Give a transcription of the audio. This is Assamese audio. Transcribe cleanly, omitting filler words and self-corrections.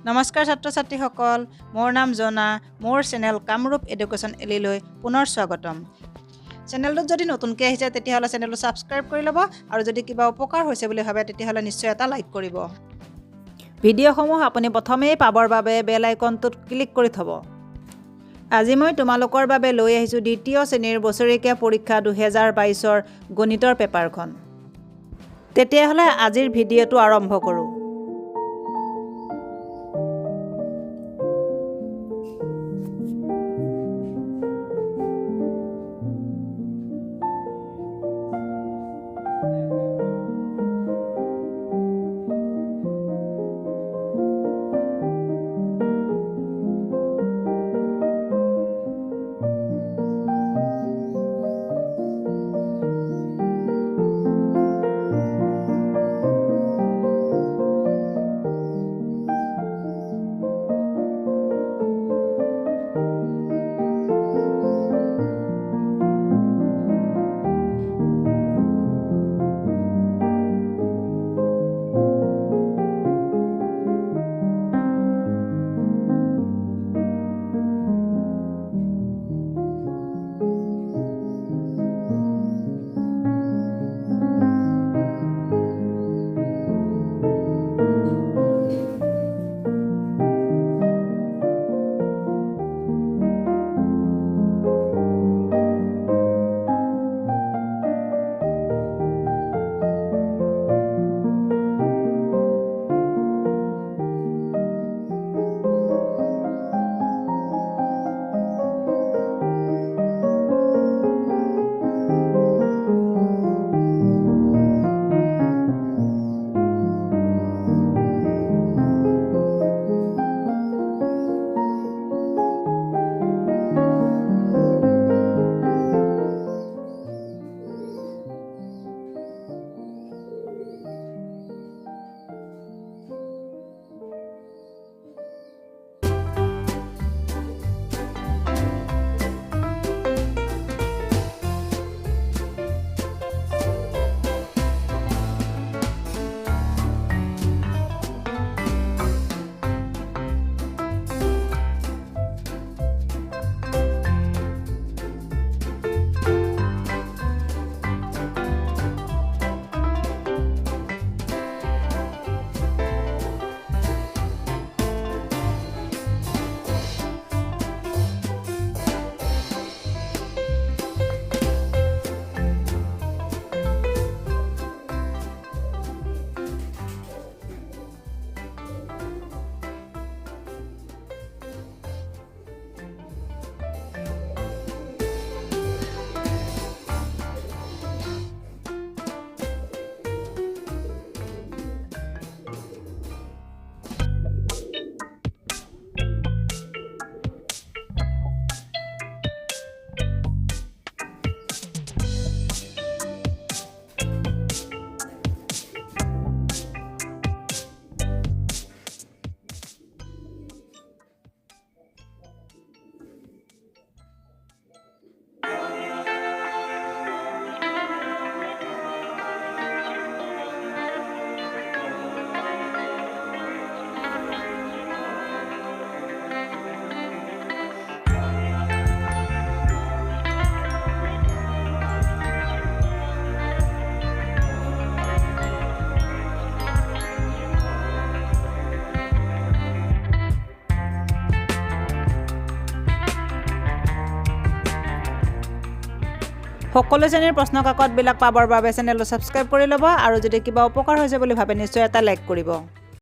নমস্কাৰ ছাত্ৰ ছাত্ৰীসকল, মোৰ নাম জনা, মোৰ চেনেল কামৰূপ এডুকেশ্যন এলিলৈ পুনৰ স্বাগতম। চেনেলটোত যদি নতুনকৈ আহিছে তেতিয়াহ'লে চেনেলটো ছাবস্ক্ৰাইব কৰি ল'ব আৰু যদি কিবা উপকাৰ হৈছে বুলি ভাবে তেতিয়াহ'লে নিশ্চয় এটা লাইক কৰিব। ভিডিঅ'সমূহ আপুনি প্ৰথমেই পাবৰ বাবে বেল আইকনটোত ক্লিক কৰি থ'ব। আজি মই তোমালোকৰ বাবে লৈ আহিছোঁ দ্বিতীয় শ্ৰেণীৰ বছৰেকীয়া পৰীক্ষা 2022ৰ গণিতৰ পেপাৰখন। তেতিয়াহ'লে আজিৰ ভিডিঅ'টো আৰম্ভ কৰোঁ। সকলো শ্ৰেণীৰ প্ৰশ্ন কাকতবিলাক পাবৰ বাবে চেনেলটো ছাবস্ক্ৰাইব কৰি ল'ব আৰু যদি কিবা উপকাৰ হৈছে বুলি ভাবে নিশ্চয় এটা লাইক কৰিব।